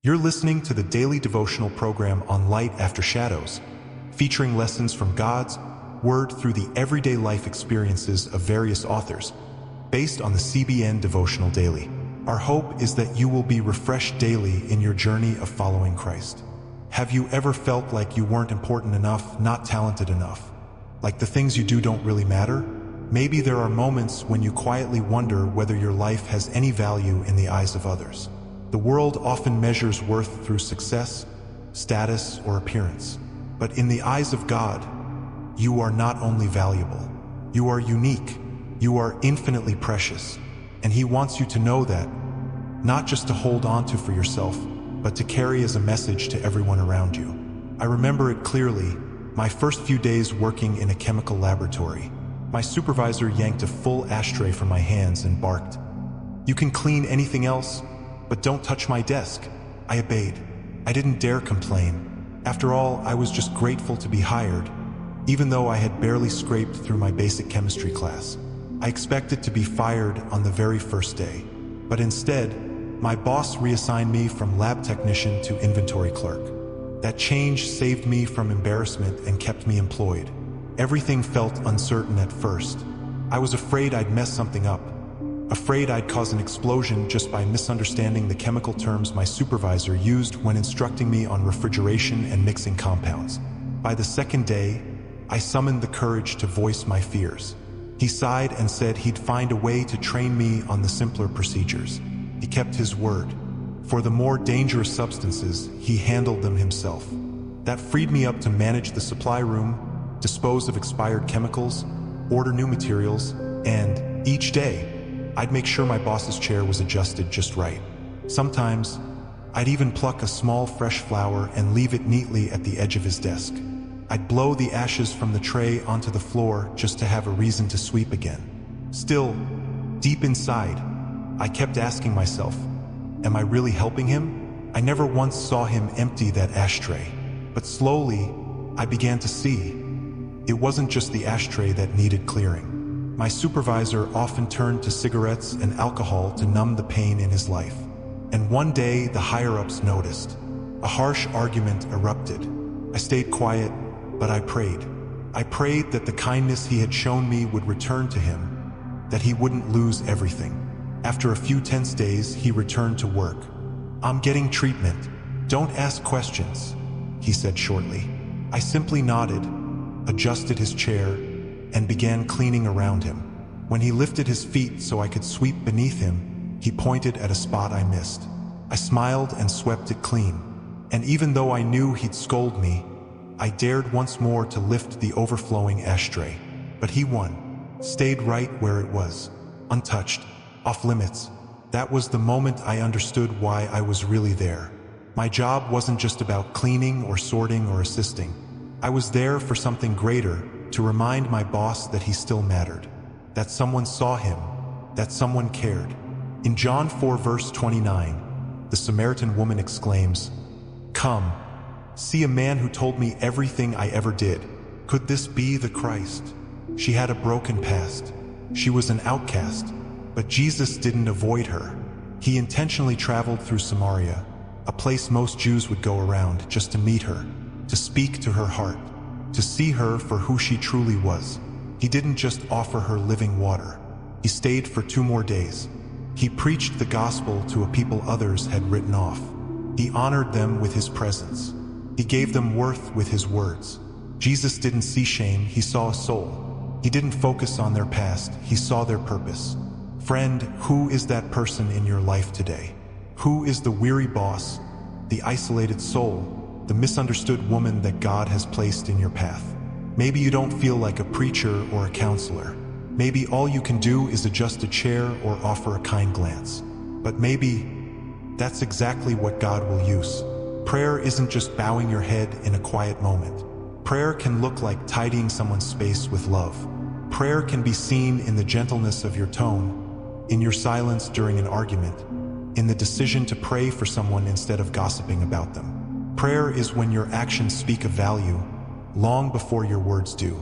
You're listening to the daily devotional program on Light After Shadows, featuring lessons from God's Word through the everyday life experiences of various authors, based on the CBN Devotional Daily. Our hope is that you will be refreshed daily in your journey of following Christ. Have you ever felt like you weren't important enough, not talented enough? Like the things you do don't really matter? Maybe there are moments when you quietly wonder whether your life has any value in the eyes of others. The world often measures worth through success, status, or appearance. But in the eyes of God, you are not only valuable, you are unique, you are infinitely precious. And He wants you to know that, not just to hold on to for yourself, but to carry as a message to everyone around you. I remember it clearly, my first few days working in a chemical laboratory. My supervisor yanked a full ashtray from my hands and barked, "You can clean anything else, but don't touch my desk." I obeyed. I didn't dare complain. After all, I was just grateful to be hired, even though I had barely scraped through my basic chemistry class. I expected to be fired on the very first day, but instead, my boss reassigned me from lab technician to inventory clerk. That change saved me from embarrassment and kept me employed. Everything felt uncertain at first. I was afraid I'd mess something up, afraid I'd cause an explosion just by misunderstanding the chemical terms my supervisor used when instructing me on refrigeration and mixing compounds. By the second day, I summoned the courage to voice my fears. He sighed and said he'd find a way to train me on the simpler procedures. He kept his word. For the more dangerous substances, he handled them himself. That freed me up to manage the supply room, dispose of expired chemicals, order new materials, and each day, I'd make sure my boss's chair was adjusted just right. Sometimes, I'd even pluck a small fresh flower and leave it neatly at the edge of his desk. I'd blow the ashes from the tray onto the floor just to have a reason to sweep again. Still, deep inside, I kept asking myself, am I really helping him? I never once saw him empty that ashtray. But slowly, I began to see. It wasn't just the ashtray that needed clearing. My supervisor often turned to cigarettes and alcohol to numb the pain in his life. And one day, the higher-ups noticed. A harsh argument erupted. I stayed quiet, but I prayed. I prayed that the kindness he had shown me would return to him, that he wouldn't lose everything. After a few tense days, he returned to work. "I'm getting treatment. Don't ask questions," he said shortly. I simply nodded, adjusted his chair, and began cleaning around him. When he lifted his feet so I could sweep beneath him, he pointed at a spot I missed. I smiled and swept it clean. And even though I knew he'd scold me, I dared once more to lift the overflowing ashtray. But he won, stayed right where it was, untouched, off limits. That was the moment I understood why I was really there. My job wasn't just about cleaning or sorting or assisting. I was there for something greater, to remind my boss that he still mattered, that someone saw him, that someone cared. In John 4 verse 29, the Samaritan woman exclaims, "Come, see a man who told me everything I ever did. Could this be the Christ?" She had a broken past. She was an outcast, but Jesus didn't avoid her. He intentionally traveled through Samaria, a place most Jews would go around just to meet her, to speak to her heart, to see her for who she truly was. He didn't just offer her living water. He stayed for 2 more days. He preached the gospel to a people others had written off. He honored them with his presence. He gave them worth with his words. Jesus didn't see shame, he saw a soul. He didn't focus on their past, he saw their purpose. Friend, who is that person in your life today? Who is the weary boss, the isolated soul, the misunderstood woman that God has placed in your path? Maybe you don't feel like a preacher or a counselor. Maybe all you can do is adjust a chair or offer a kind glance. But maybe that's exactly what God will use. Prayer isn't just bowing your head in a quiet moment. Prayer can look like tidying someone's space with love. Prayer can be seen in the gentleness of your tone, in your silence during an argument, in the decision to pray for someone instead of gossiping about them. Prayer is when your actions speak of value, long before your words do.